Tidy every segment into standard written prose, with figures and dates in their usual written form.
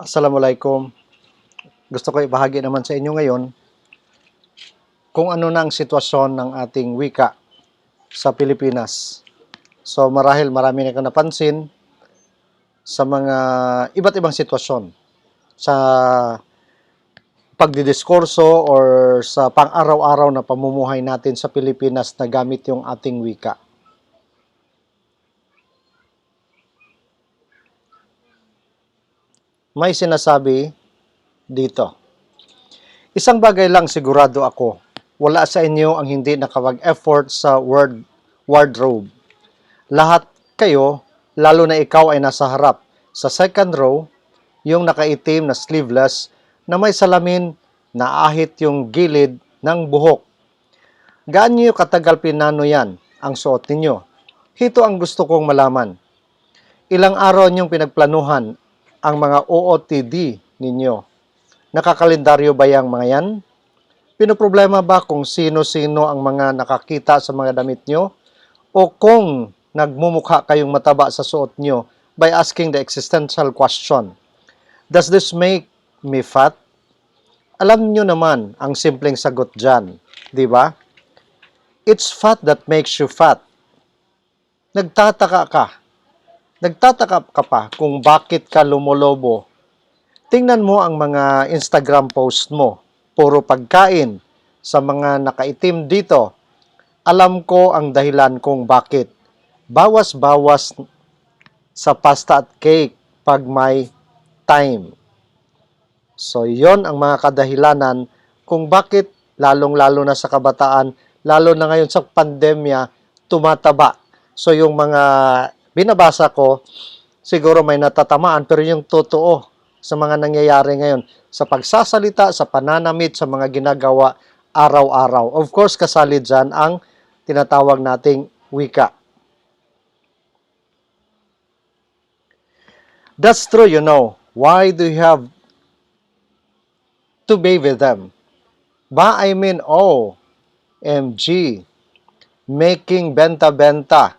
Assalamualaikum. Gusto ko ibahagi naman sa inyo ngayon kung ano na ang sitwasyon ng ating wika sa Pilipinas. So marahil marami na kang napansin sa mga iba't ibang sitwasyon sa pagdidiskurso or sa pang-araw-araw na pamumuhay natin sa Pilipinas na gamit yung ating wika. May sinasabi dito. Isang bagay lang sigurado ako, wala sa inyo ang hindi nakapag-effort sa wardrobe. Lahat kayo, lalo na ikaw ay nasa harap. Sa second row, yung nakaitim na sleeveless na may salamin na ahit yung gilid ng buhok. Gaano katagal pinano yan ang suot ninyo? Ito ang gusto kong malaman. Ilang araw niyong pinagplanuhan ang mga OOTD ninyo? Nakakalendaryo ba yang mga yan? Pinoproblema ba kung sino-sino ang mga nakakita sa mga damit nyo? O kung nagmumukha kayong mataba sa suot nyo by asking the existential question, does this make me fat? Alam nyo naman ang simpleng sagot dyan, di ba? It's fat that makes you fat. Nagtataka ka pa kung bakit ka lumolobo. Tingnan mo ang mga Instagram post mo. Puro pagkain sa mga nakaitim dito. Alam ko ang dahilan kung bakit. Bawas-bawas sa pasta at cake pag may time. So, yon ang mga kadahilanan kung bakit lalong-lalo na sa kabataan, lalo na ngayon sa pandemya, tumataba. So, yung mga binabasa ko, siguro may natatamaan, pero yung totoo sa mga nangyayari ngayon, sa pagsasalita, sa pananamit, sa mga ginagawa araw-araw. Of course, kasali dyan ang tinatawag nating wika. That's true, you know. Why do you have to be with them? OMG, making benta-benta,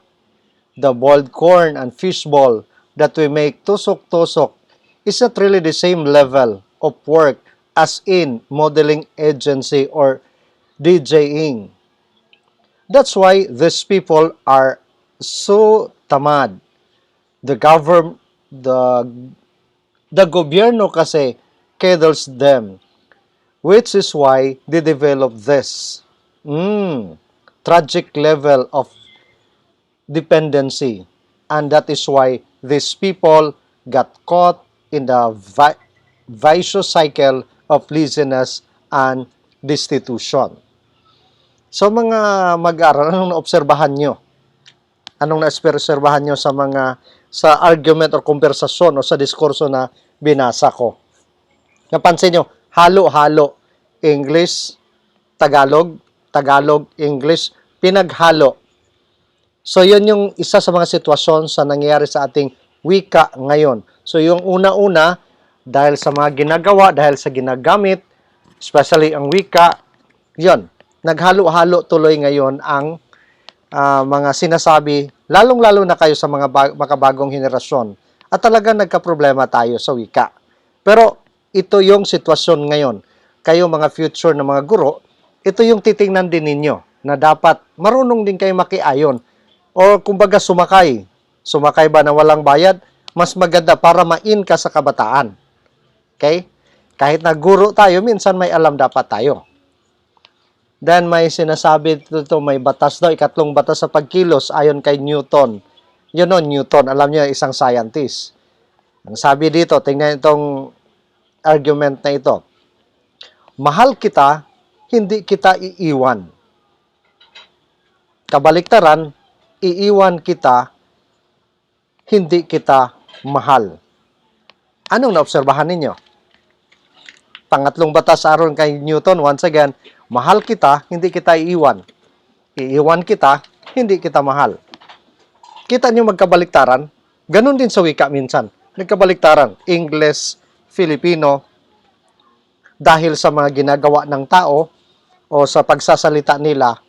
the boiled corn and fishball that we make tusok-tusok is not really the same level of work as in modeling agency or DJing. That's why these people are so tamad. The gobyerno kasi keddles them, which is why they develop this tragic level of dependency, and that is why these people got caught in the vicious cycle of laziness and destitution. So mga mag-aaral, anong naobserbahan nyo? Anong naobserbahan nyo sa argument or konversasyon o sa diskurso na binasa ko? Napansin nyo, halo-halo, English, Tagalog, Tagalog, English, pinaghalo. So, yun yung isa sa mga sitwasyon sa nangyayari sa ating wika ngayon. So, yung una-una, dahil sa mga ginagawa, dahil sa ginagamit, especially ang wika, yun, naghalo-halo tuloy ngayon ang mga sinasabi, lalong-lalo na kayo sa mga makabagong henerasyon. At talagang nagka-problema tayo sa wika. Pero, ito yung sitwasyon ngayon. Kayo mga future na mga guro, ito yung titingnan din ninyo na dapat marunong din kayo makiayon. O kumbaga sumakay. Sumakay ba na walang bayad? Mas maganda para ma-in ka sa kabataan. Okay? Kahit na guro tayo, minsan may alam dapat tayo. Then may sinasabi dito, may batas daw, ikatlong batas sa pagkilos ayon kay Newton. Yun o, Newton, alam niyo, isang scientist. Ang sabi dito, tingnan itong argument na ito. Mahal kita, hindi kita iiwan. Kabaliktaran, iiwan kita, hindi kita mahal. Anong naobserbahan ninyo? Pangatlong batas aron kay Newton, once again, mahal kita, hindi kita iiwan. Iiwan kita, hindi kita mahal. Kita nyo magkabaliktaran? Ganun din sa wika minsan. Nagkabaliktaran, English, Filipino, dahil sa mga ginagawa ng tao o sa pagsasalita nila,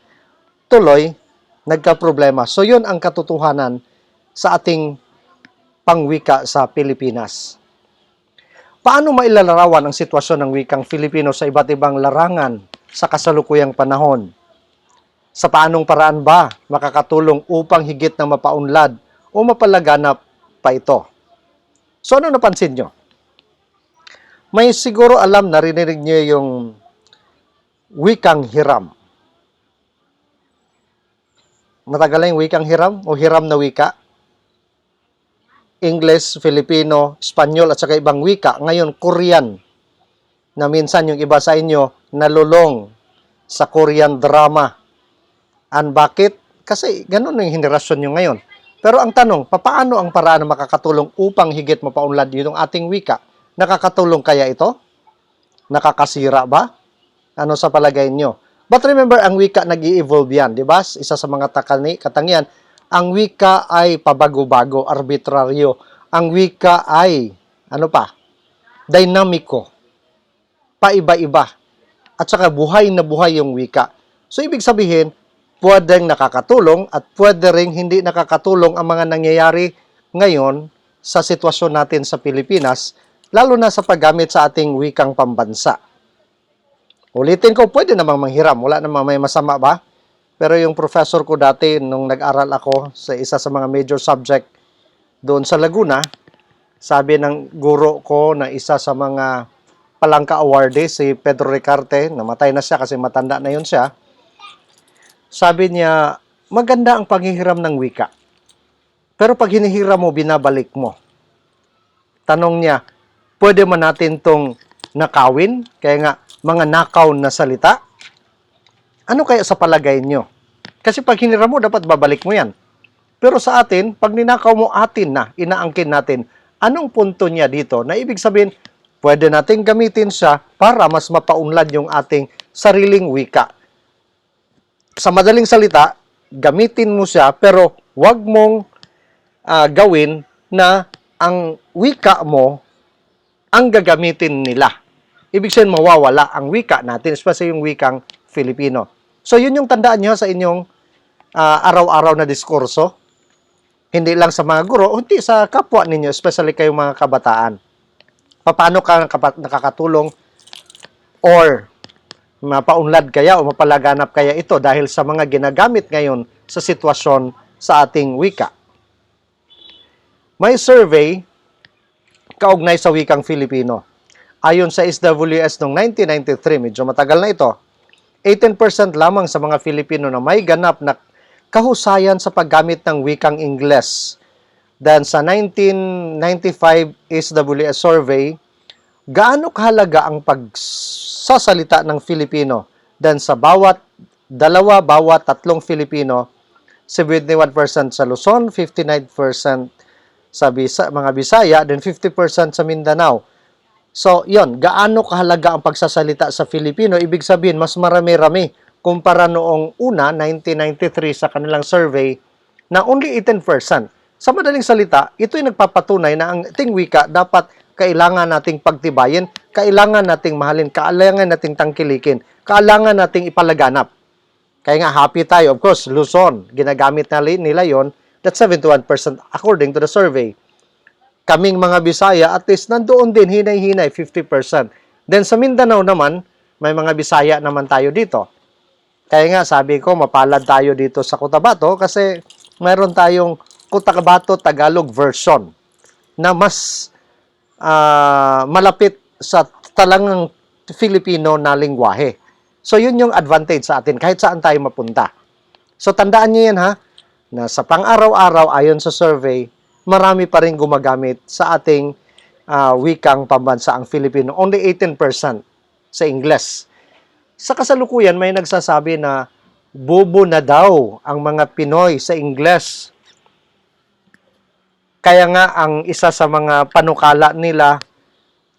tuloy, nagka-problema. So, yun ang katotohanan sa ating pangwika sa Pilipinas. Paano mailalarawan ang sitwasyon ng wikang Filipino sa iba't ibang larangan sa kasalukuyang panahon? Sa paanong paraan ba makakatulong upang higit na mapaunlad o mapalaganap pa ito? So ano napansin nyo? May siguro alam, narinig nyo yung wikang hiram. Matagal na yung wikang hiram o hiram na wika. English, Filipino, Espanyol at saka ibang wika. Ngayon, Korean. Na minsan yung iba sa inyo nalulong sa Korean drama. And bakit? Kasi ganun yung henerasyon nyo ngayon. Pero ang tanong, paano ang paraan na makakatulong upang higit mapaunlad yung ating wika? Nakakatulong kaya ito? Nakakasira ba? Ano sa palagay nyo? But remember, ang wika nag-i-evolve yan, di ba? Isa sa mga katangian, ang wika ay pabago-bago, arbitraryo. Ang wika ay, ano pa? Dinamiko. Paiba-iba. At saka buhay na buhay yung wika. So, ibig sabihin, pwedeng nakakatulong at pwede ring hindi nakakatulong ang mga nangyayari ngayon sa sitwasyon natin sa Pilipinas, lalo na sa paggamit sa ating wikang pambansa. Ulitin ko, pwede namang manghiram. Wala namang may masama ba? Pero yung professor ko dati, nung nag-aral ako sa isa sa mga major subject doon sa Laguna, sabi ng guro ko na isa sa mga palangka awardee, si Pedro Ricarte, namatay na siya kasi matanda na yun siya, sabi niya, maganda ang panghihiram ng wika. Pero pag hinihiram mo, binabalik mo. Tanong niya, pwede man natin tong nakawin? Kaya nga, mga nakaw na salita? Ano kaya sa palagay nyo? Kasi pag hiniram mo, dapat babalik mo yan. Pero sa atin, pag ninakaw mo, atin na, inaangkin natin. Anong punto niya dito? Na ibig sabihin, pwede natin gamitin siya para mas mapaunlad yung ating sariling wika. Sa madaling salita, gamitin mo siya, pero wag mong gawin na ang wika mo ang gagamitin nila. Ibig sabihin, mawawala ang wika natin, especially yung wikang Filipino. So, yun yung tandaan nyo sa inyong araw-araw na diskurso. Hindi lang sa mga guro, hindi sa kapwa ninyo, especially kayong mga kabataan. Paano ka nakakatulong or mapaunlad kaya o mapalaganap kaya ito dahil sa mga ginagamit ngayon sa sitwasyon sa ating wika. May survey kaugnay sa wikang Filipino. Ayon sa SWS noong 1993, medyo matagal na ito, 18% lamang sa mga Filipino na may ganap na kahusayan sa paggamit ng wikang Ingles. Then sa 1995 SWS survey, gaano kahalaga ang pagsasalita ng Filipino? Then sa bawat tatlong Filipino, 71% sa Luzon, 59% sa mga Bisaya, then 50% sa Mindanao. So, yon, gaano kahalaga ang pagsasalita sa Filipino? Ibig sabihin, mas marami-rami kumpara noong una, 1993 sa kanilang survey, na only 18%. Sa madaling salita, ito'y nagpapatunay na ang ating wika dapat kailangan nating pagtibayin, kailangan nating mahalin, kailangan nating tangkilikin, kailangan nating ipalaganap. Kaya nga, happy tayo. Of course, Luzon, ginagamit nila yon. That's 71% according to the survey. Kaming mga Bisaya, at least nandoon din, hinay-hinay, 50%. Then sa Mindanao naman, may mga Bisaya naman tayo dito. Kaya nga, sabi ko, mapalad tayo dito sa Cotabato kasi mayroon tayong Cotabato Tagalog version na mas malapit sa talagang Filipino na lingwahe. So, yun yung advantage sa atin, kahit saan tayo mapunta. So, tandaan niyo yan, ha, na sa pang-araw-araw, ayon sa survey, marami pa rin gumagamit sa ating wikang pambansaang Filipino. Only 18% sa Ingles. Sa kasalukuyan, may nagsasabi na bobo na daw ang mga Pinoy sa Ingles. Kaya nga, ang isa sa mga panukala nila,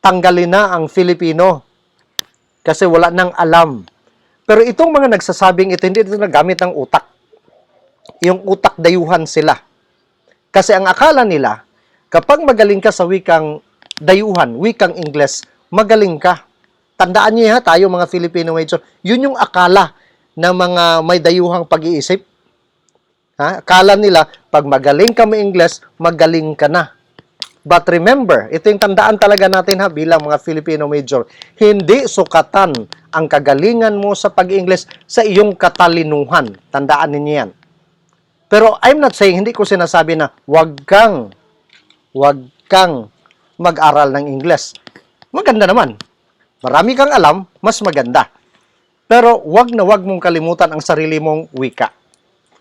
tanggalin na ang Filipino kasi wala nang alam. Pero itong mga nagsasabing ito, hindi ito nagamit ng utak. Yung utak dayuhan sila. Kasi ang akala nila, kapag magaling ka sa wikang dayuhan, wikang Ingles, magaling ka. Tandaan niyo tayo mga Filipino major, yun yung akala ng mga may dayuhang pag-iisip. Akala nila, pag magaling ka may Ingles, magaling ka na. But remember, ito yung tandaan talaga natin ha bilang mga Filipino major. Hindi sukatan ang kagalingan mo sa pag-Ingles sa iyong katalinuhan. Tandaan ninyo yan. Pero I'm not saying, hindi ko sinasabi na wag kang mag-aral ng Ingles. Maganda naman. Marami kang alam, mas maganda. Pero wag na wag mong kalimutan ang sarili mong wika.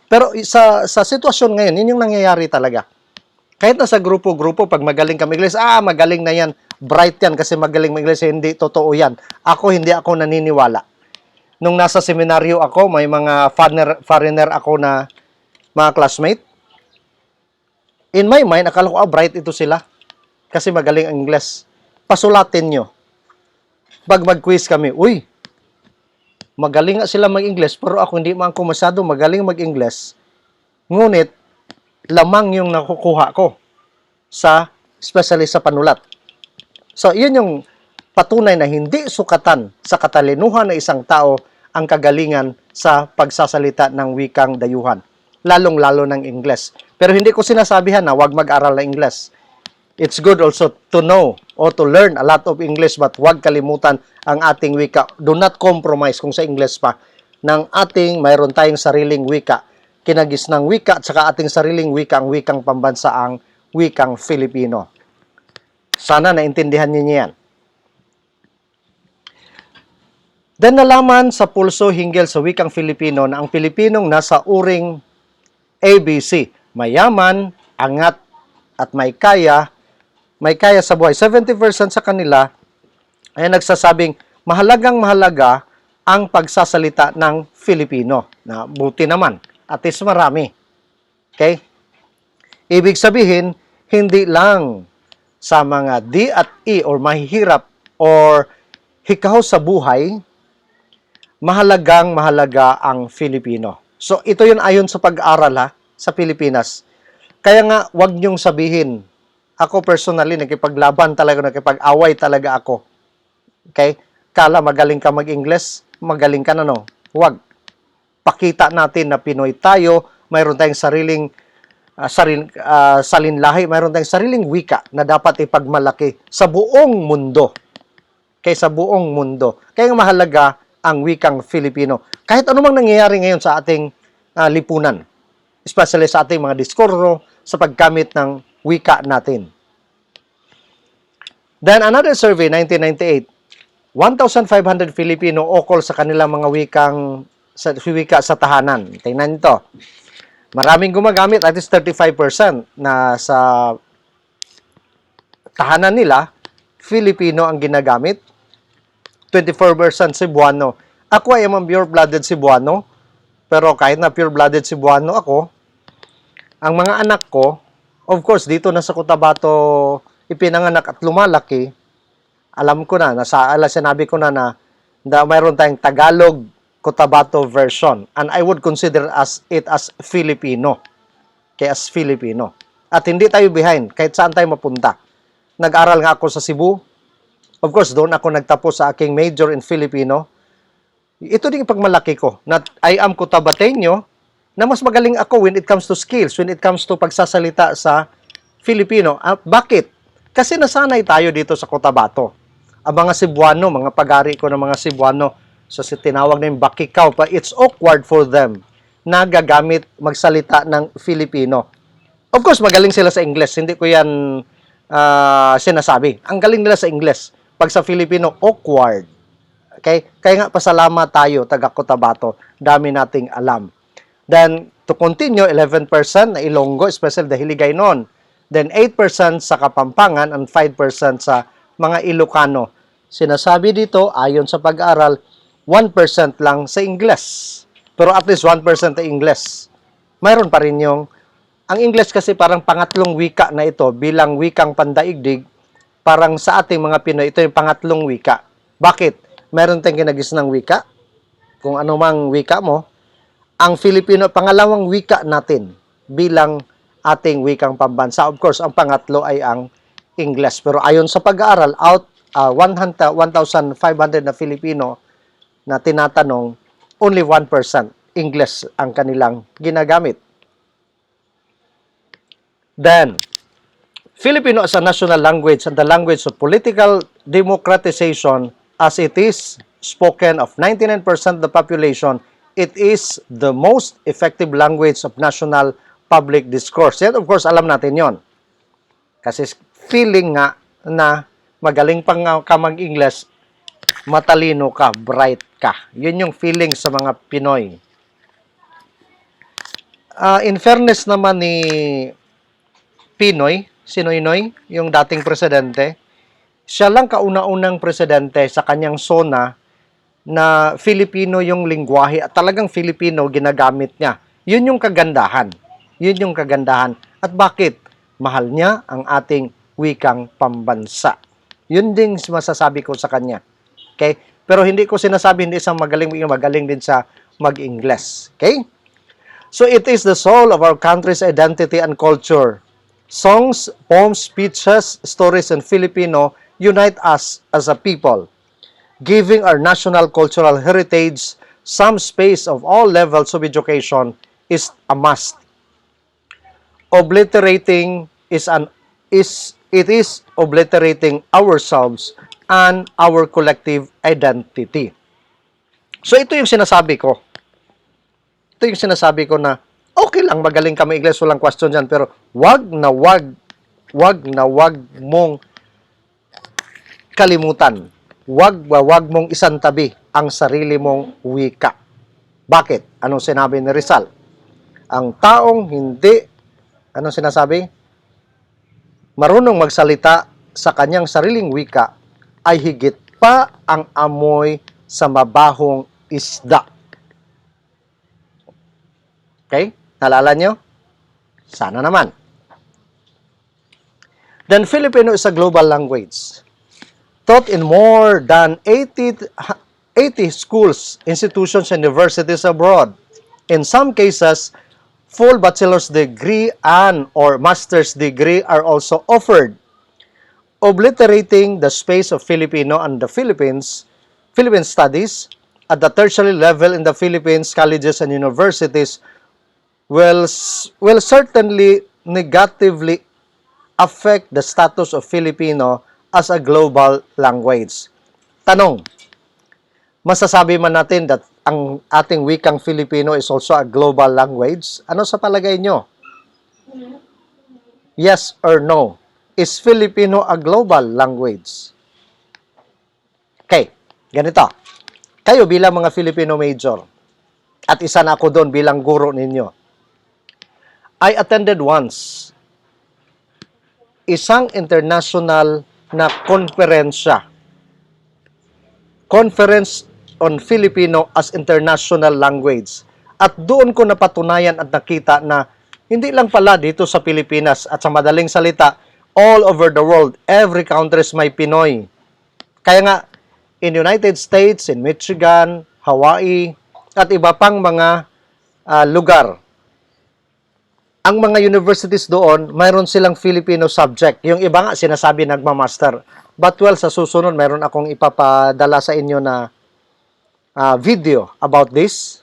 Pero sa sitwasyon ngayon, yun yung nangyayari talaga. Kahit na sa grupo-grupo, pag magaling ka mag-Ingles, magaling na yan, bright yan kasi magaling mag-Ingles, hindi totoo yan. Hindi ako naniniwala. Nung nasa seminaryo ako, may mga foreigner ako na mga classmate. In my mind, akala ko, bright ito sila kasi magaling ang Ingles. Pasulatin nyo. Pag mag-quiz kami, uy, magaling nga sila mag-Ingles, pero ako hindi man ako masyado magaling mag-Ingles. Ngunit, lamang yung nakukuha ko especially sa panulat. So, yun yung patunay na hindi sukatan sa katalinuhan ng isang tao ang kagalingan sa pagsasalita ng wikang dayuhan, lalong-lalo ng Ingles. Pero hindi ko sinasabihan na wag mag-aral ng Ingles. It's good also to know or to learn a lot of English, but wag kalimutan ang ating wika. Do not compromise kung sa Ingles pa mayroon tayong sariling wika. Kinagis ng wika at saka ating sariling wika, ang wikang pambansa, ang wikang Filipino. Sana naintindihan niyo yan. Then nalaman sa pulso hinggil sa wikang Filipino na ang Pilipinong nasa uring ABC, mayaman, angat, at may kaya sa buhay. 70% sa kanila ay nagsasabing mahalagang-mahalaga ang pagsasalita ng Filipino. Na buti naman. At least marami. Okay? Ibig sabihin, hindi lang sa mga D at E or mahihirap or hikaw sa buhay, mahalagang-mahalaga ang Filipino. So, ito yun ayon sa pag-aaral sa Pilipinas. Kaya nga, wag niyong sabihin, ako personally, nakipaglaban talaga, nakipag-away talaga ako. Okay? Kala magaling ka mag-Ingles, magaling ka na, no? Wag. Pakita natin na Pinoy tayo, mayroon tayong sariling salinlahi, mayroon tayong sariling wika na dapat ipagmalaki sa buong mundo. Okay? Sa buong mundo. Kaya mahalaga ang wikang Filipino. Kahit anumang nangyayari ngayon sa ating lipunan, especially sa ating mga diskurso, sa paggamit ng wika natin. Then another survey, 1998, 1,500 Filipino ukol sa kanilang mga wika sa tahanan. Tingnan nito. Maraming gumagamit, at least 35% na sa tahanan nila, Filipino ang ginagamit. 24% Cebuano. Ako ay amang pure-blooded Cebuano, pero kahit na pure-blooded Cebuano ako, ang mga anak ko, of course, dito na sa Cotabato ipinanganak at lumalaki, alam ko na, sinabi ko na mayroon tayong Tagalog Cotabato version, and I would consider it as Filipino. Kaya as Filipino. At hindi tayo behind, kahit saan tayo mapunta. Nag-aral nga ako sa Cebu. Of course, doon ako nagtapos sa aking major in Filipino. Ito din pagmalaki ko, na I am Cotabateño, na mas magaling ako when it comes to skills, when it comes to pagsasalita sa Filipino. Bakit? Kasi nasanay tayo dito sa Cotabato. Ang mga Cebuano, mga pag-ari ko ng mga Cebuano, tinawag na yung bakikaw pa, it's awkward for them na gagamit, magsalita ng Filipino. Of course, magaling sila sa English. Hindi ko yan sinasabi. Ang galing nila sa English. Pag sa Filipino, awkward. Okay? Kaya nga, pasalamat tayo, taga Cotabato. Dami nating alam. Then, to continue, 11% na Ilonggo, especially dahil Hiligaynon. Then, 8% sa Kapampangan and 5% sa mga Ilocano. Sinasabi dito, ayon sa pag-aaral, 1% lang sa Ingles. Pero at least 1% sa Ingles. Mayroon pa rin ang Ingles kasi parang pangatlong wika na ito bilang wikang pandaigdig, parang sa ating mga Pinoy, ito yung pangatlong wika. Bakit? Mayroon tayong kinagis ng wika. Kung anumang wika mo, ang Filipino, pangalawang wika natin bilang ating wikang pambansa. Of course, ang pangatlo ay ang Ingles. Pero ayon sa pag-aaral, 1,500 na Filipino na tinatanong, only 1% English ang kanilang ginagamit. Then, Filipino as a national language and the language of political democratization as it is spoken of 99% of the population, it is the most effective language of national public discourse. Yan, of course, alam natin yon. Kasi feeling nga na magaling pang ka mag-English, matalino ka, bright ka. Yun yung feeling sa mga Pinoy. In fairness naman ni Pinoy, si Noynoy, yung dating presidente, siya lang kauna-unang presidente sa kanyang zona na Filipino yung lingwahe at talagang Filipino ginagamit niya. Yun yung kagandahan. Yun yung kagandahan. At bakit? Mahal niya ang ating wikang pambansa. Yun din masasabi ko sa kanya. Okay? Pero hindi ko sinasabi hindi isang magaling din sa mag-Ingles. Okay? So it is the soul of our country's identity and culture. Songs, poems, speeches, stories in Filipino unite us as a people, giving our national cultural heritage some space of all levels of education is a must. Obliterating it is obliterating ourselves and our collective identity. So ito yung sinasabi ko. Ito yung sinasabi ko na okay lang, magaling ka mag-English, walang question dyan, pero wag na wag mong kalimutan. Wag mong isantabi ang sarili mong wika. Bakit? Anong sinabi ni Rizal? Ang taong hindi, anong sinasabi? Marunong magsalita sa kanyang sariling wika ay higit pa ang amoy sa mabahong isda. Okay? Nalala nyo? Sana naman. Then Filipino is a global language. Taught in more than 80 schools, institutions, and universities abroad. In some cases, full bachelor's degree and or master's degree are also offered. Obliterating the space of Filipino and the Philippine studies at the tertiary level in the Philippines, colleges and universities will certainly negatively affect the status of Filipino as a global language. Tanong, masasabi man natin that ang ating wikang Filipino is also a global language? Ano sa palagay nyo? Yes or no? Is Filipino a global language? Okay, ganito. Kayo bilang mga Filipino major, at isa na ako doon bilang guro ninyo, I attended once isang international na konferensya. Conference on Filipino as International Language. At doon ko napatunayan at nakita na hindi lang pala dito sa Pilipinas at sa madaling salita, all over the world, every country may Pinoy. Kaya nga, in United States, in Michigan, Hawaii, at iba pang mga lugar, ang mga universities doon, mayroon silang Filipino subject. Yung iba nga, sinasabi nagmamaster. But well, sa susunod, mayroon akong ipapadala sa inyo na video about this.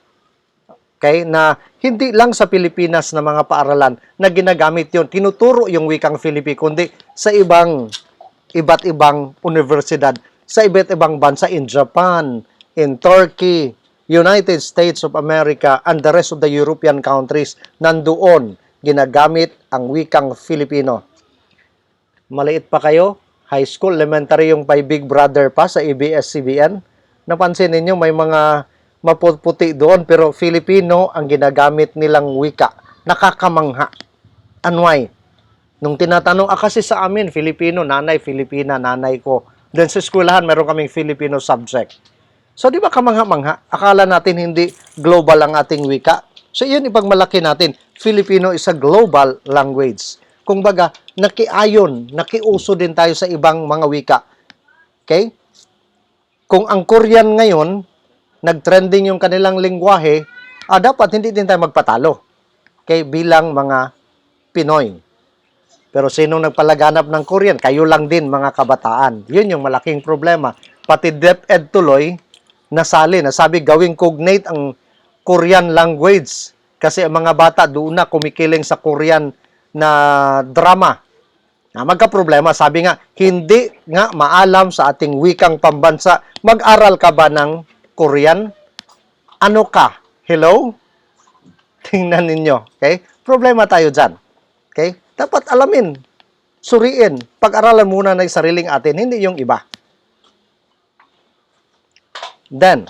Okay? Na hindi lang sa Pilipinas na mga paaralan na ginagamit yun. Tinuturo yung wikang Filipino, kundi sa iba't ibang universidad, sa iba't ibang bansa in Japan, in Turkey, United States of America, and the rest of the European countries, nandoon ginagamit ang wikang Filipino. Maliit pa kayo, high school, elementary yung by Big Brother pa sa ABS-CBN. Napansin ninyo may mga mapuputi doon pero Filipino ang ginagamit nilang wika. Nakakamangha. And why? Nung tinatanong, kasi sa amin, Filipino, nanay, Filipina, nanay ko. Then sa eskwelahan, meron kaming Filipino subject. So di ba kamangha-mangha? Akala natin hindi global ang ating wika. So yun ipagmalaki natin. Filipino is a global language. Kung baga, nakiuso din tayo sa ibang mga wika. Okay? Kung ang Korean ngayon, nag-trending yung kanilang lingwahe, dapat hindi din tayo magpatalo. Okay? Bilang mga Pinoy. Pero sinong nagpalaganap ng Korean? Kayo lang din, mga kabataan. Yun yung malaking problema. Pati DepEd tuloy, nasali. Nasabi gawing cognate ang Korean language. Kasi ang mga bata doon na kumikiling sa Korean na drama. Magka-problema, sabi nga, hindi nga maalam sa ating wikang pambansa, mag-aral ka ba ng Korean? Ano ka? Hello? Tingnan ninyo. Okay? Problema tayo dyan. Okay? Dapat alamin, suriin, pag-aralan muna ng sariling atin, hindi yung iba. Then,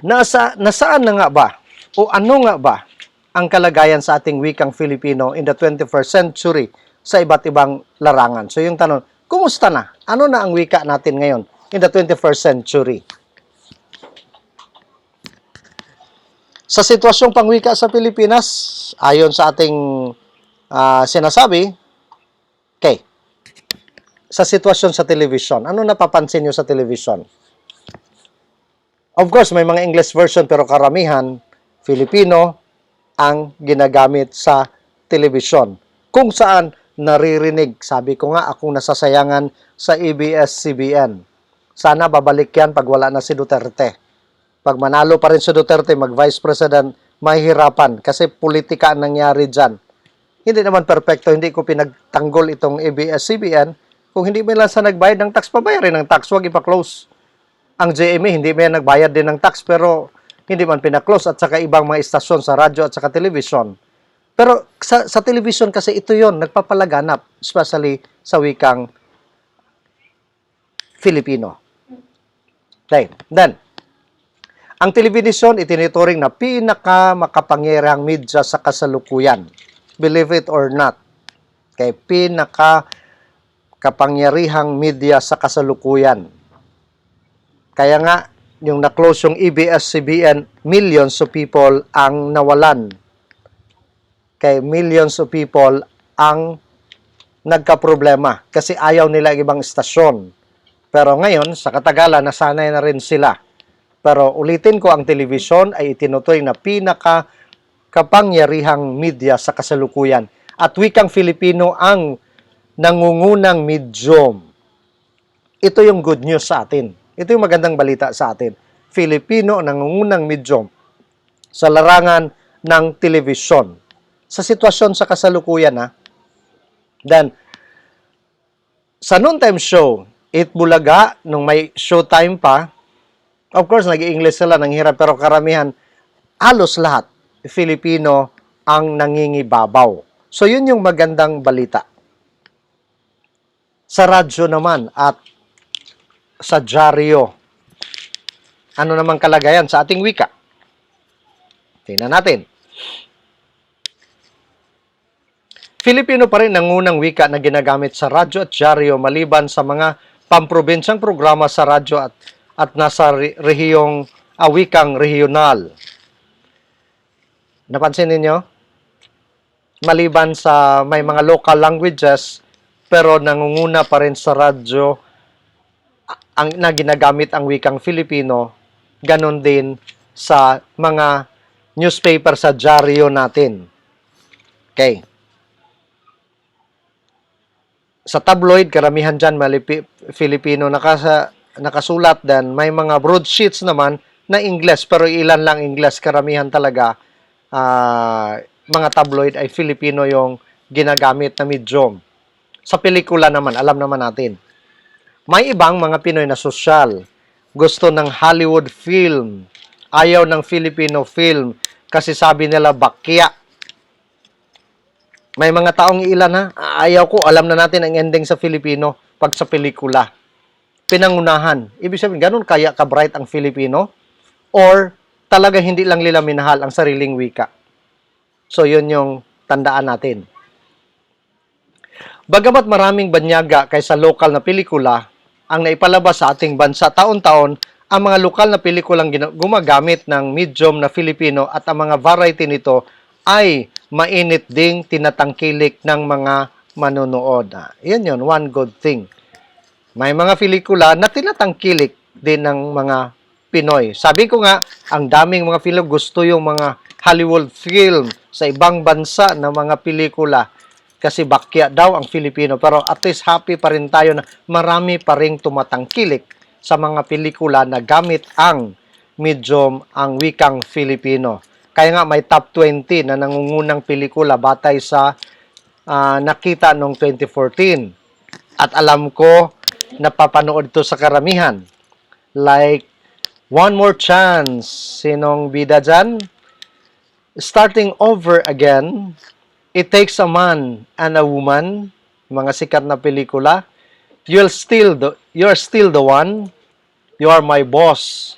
nasaan na nga ba? O ano nga ba ang kalagayan sa ating wikang Filipino in the 21st century sa iba't ibang larangan? So yung tanong, kumusta na? Ano na ang wika natin ngayon in the 21st century? Sa sitwasyong pangwika sa Pilipinas, ayon sa ating sinasabi, okay, sa sitwasyon sa television, ano napapansin nyo sa television? Of course, may mga English version pero karamihan, Filipino ang ginagamit sa television. Kung saan naririnig, sabi ko nga, akong nasasayangan sa ABS-CBN. Sana babalik yan pag wala na si Duterte. Pag manalo pa rin si Duterte, mag-Vice President, mahihirapan kasi politika ang nangyari dyan. Hindi naman perfecto, hindi ko pinagtanggol itong ABS-CBN. Kung hindi mo lang sa nagbayad ng tax, pabayarin ng tax, huwag ipa-close. Ang GMA, hindi may nagbayad din ng tax, pero hindi man pina-close at saka ibang mga istasyon sa radyo at saka television. Pero sa television kasi ito yon nagpapalaganap, especially sa wikang Filipino. Okay, then, ang television itinuturing na pinaka-makapangyarihang media sa kasalukuyan. Believe it or not. Okay, pinaka-kapangyarihang media sa kasalukuyan. Kaya nga, yung na-close yung ABS-CBN, millions of people ang nawalan. Kaya millions of people ang nagka-problema kasi ayaw nila ibang istasyon. Pero ngayon, sa katagalan, nasanay na rin sila. Pero ulitin ko, ang television ay itinuturing na pinaka-kapangyarihang media sa kasalukuyan. At wikang Filipino ang nangungunang medium. Ito yung good news sa atin. Ito yung magandang balita sa atin. Filipino ang nangungunang medium sa larangan ng television. Sa sitwasyon sa kasalukuyan, then, sa noontime show, Bulaga, nung may showtime pa, of course, nag-i-English sila, nanghirap, pero karamihan, halos lahat, Filipino ang nangingibabaw. So, yun yung magandang balita. Sa radyo naman at sa dyaryo, ano namang kalagayan sa ating wika? Tingnan natin. Filipino pa rin ang unang wika na ginagamit sa radyo at dyaryo maliban sa mga pamprobinsyang programa sa radyo at nasa rehiyong wikang regional. Napansin ninyo? Maliban sa may mga local languages, pero nangunguna pa rin sa radyo na ginagamit ang wikang Filipino, ganon din sa mga newspaper sa dyaryo natin. Okay. Sa tabloid, karamihan dyan Filipino nakasulat, dan may mga broadsheets naman na English, pero ilan lang English, karamihan talaga mga tabloid ay Filipino yung ginagamit na medium. Sa pelikula naman, alam naman natin. May ibang mga Pinoy na sosyal, gusto ng Hollywood film, ayaw ng Filipino film, kasi sabi nila bakya. May mga taong ilan ayaw ko, alam na natin ang ending sa Filipino pag sa pelikula. Pinangunahan. Ibig sabihin, ganun kaya ka-bright ang Filipino? Or talaga hindi lang nila minahal ang sariling wika? So, yun yung tandaan natin. Bagamat maraming banyaga kaysa lokal na pelikula, ang naipalabas sa ating bansa taon-taon, ang mga lokal na pelikulang gumagamit ng medium na Filipino at ang mga variety nito ay mainit ding tinatangkilik ng mga manonood. Yan yun, one good thing. May mga pelikula na tinatangkilik din ng mga Pinoy. Sabi ko nga, ang daming mga film, gusto yung mga Hollywood film sa ibang bansa na mga pelikula. Kasi bakya daw ang Filipino. Pero at least happy pa rin tayo na marami pa rin tumatangkilik sa mga pelikula na gamit ang medium, ang wikang Filipino. Kaya nga may top 20 na nangungunang pelikula batay sa nakita noong 2014. At alam ko, napapanood to sa karamihan. Like, One More Chance. Sinong bida dyan? Starting Over Again. It Takes a Man and a Woman. Mga sikat na pelikula. You're Still the One. You Are My Boss.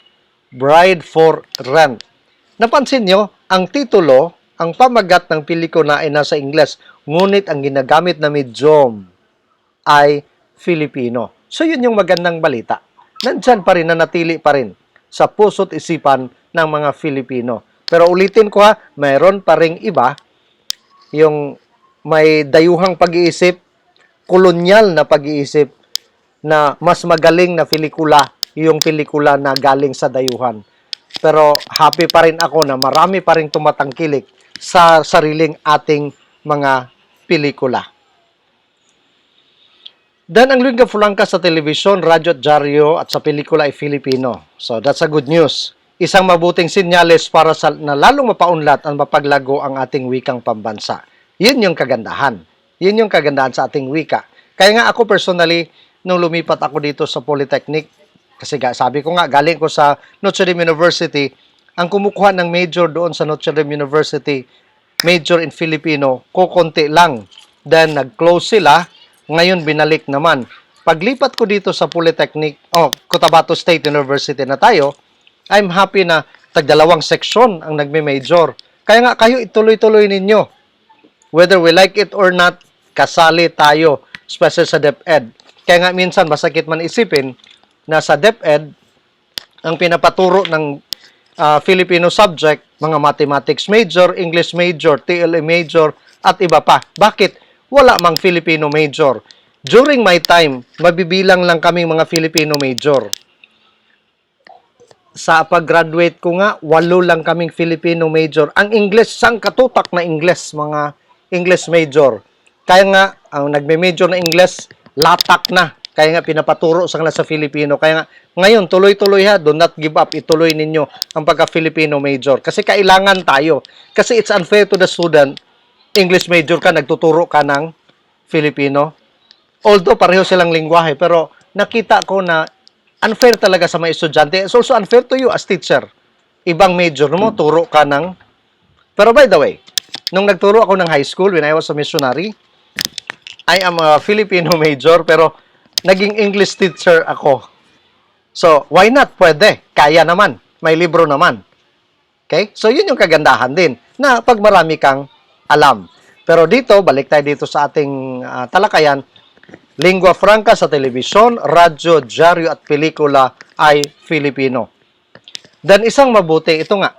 Bride for Rent. Napansin nyo, ang titulo, ang pamagat ng pelikula ay nasa Ingles, ngunit ang ginagamit na medium ay Filipino. So yun yung magandang balita. Nandyan pa rin, nanatili pa rin sa puso't isipan ng mga Filipino. Pero ulitin ko ha, mayroon pa ring iba, yung may dayuhang pag-iisip, kolonyal na pag-iisip, na mas magaling na pelikula, yung pelikula na galing sa dayuhan. Pero happy pa rin ako na marami pa rin tumatangkilik sa sariling ating mga pelikula. Dan ang lingua franca sa telebisyon, radyo at dyaryo at sa pelikula ay Filipino. So that's a good news. Isang mabuting sinyales para sa na lalong mapaunlad at mapaglago ang ating wikang pambansa. Yun yung kagandahan. Yun yung kagandahan sa ating wika. Kaya nga ako personally, nung lumipat ako dito sa Polytechnic, kasi sabi ko nga, galing ko sa Notre Dame University, ang kumukuha ng major doon sa Notre Dame University, major in Filipino, kukunti lang. Then nag-close sila, ngayon binalik naman. Paglipat ko dito sa Polytechnic, Cotabato State University na tayo, I'm happy na tagdalawang section ang nagme-major. Kaya nga kayo ituloy-tuloy ninyo. Whether we like it or not, kasali tayo, especially sa DepEd. Kaya nga minsan masakit man isipin na sa DepEd, ang pinapaturo ng Filipino subject, mga mathematics major, English major, TLE major, at iba pa. Bakit? Wala mang Filipino major. During my time, mabibilang lang kaming mga Filipino major. Sa pag-graduate ko nga, 8 lang kaming Filipino major. Ang English, sang katutak na English, mga English major. Kaya nga, ang nagme-major na English, latak na. Kaya nga, pinapaturo sa kanila sa Filipino. Kaya nga, ngayon, tuloy-tuloy ha, do not give up. Ituloy ninyo ang pagka-Filipino major. Kasi kailangan tayo. Kasi it's unfair to the student. English major ka, nagtuturo ka ng Filipino. Although, pareho silang lingwahe. Pero, nakita ko na unfair talaga sa mga estudyante. It's also unfair to you as teacher. Ibang major mo, turo ka ng... Pero by the way, nung nagturo ako ng high school, when I was a missionary, I am a Filipino major, pero naging English teacher ako. So, why not? Pwede. Kaya naman. May libro naman. Okay? So, yun yung kagandahan din, na pag marami kang alam. Pero dito, balik tayo dito sa ating talakayan, lingua franca sa telebisyon, radyo, dyaryo at pelikula ay Filipino. Dan isang mabuti, ito nga,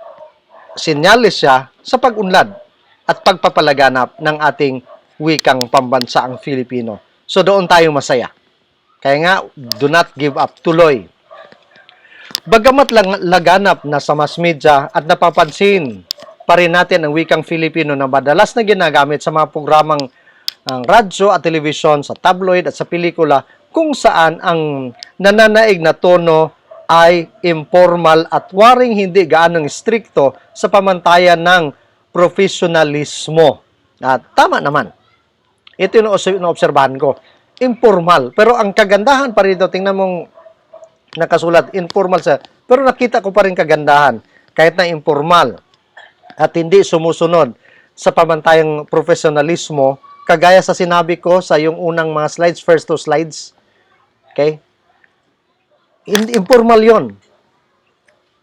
sinyalis siya sa pag-unlad at pagpapalaganap ng ating wikang pambansa ang Filipino. So doon tayo masaya. Kaya nga, do not give up, tuloy. Bagamat laganap na sa mass media at napapansin pa rin natin ang wikang Filipino na madalas na ginagamit sa mga programang radyo at telebisyon, sa tabloid at sa pelikula, kung saan ang nananaig na tono ay informal at waring hindi gaanong strikto sa pamantayan ng profesionalismo. At tama naman. Ito yung naobserbahan ko. Informal. Pero ang kagandahan pa rito, tingnan mong nakasulat, informal siya. Pero nakita ko pa rin kagandahan. Kahit na informal at hindi sumusunod sa pamantayang profesionalismo, kagaya sa sinabi ko sa yung unang mga slides, first 2 slides. Okay? Informal yon.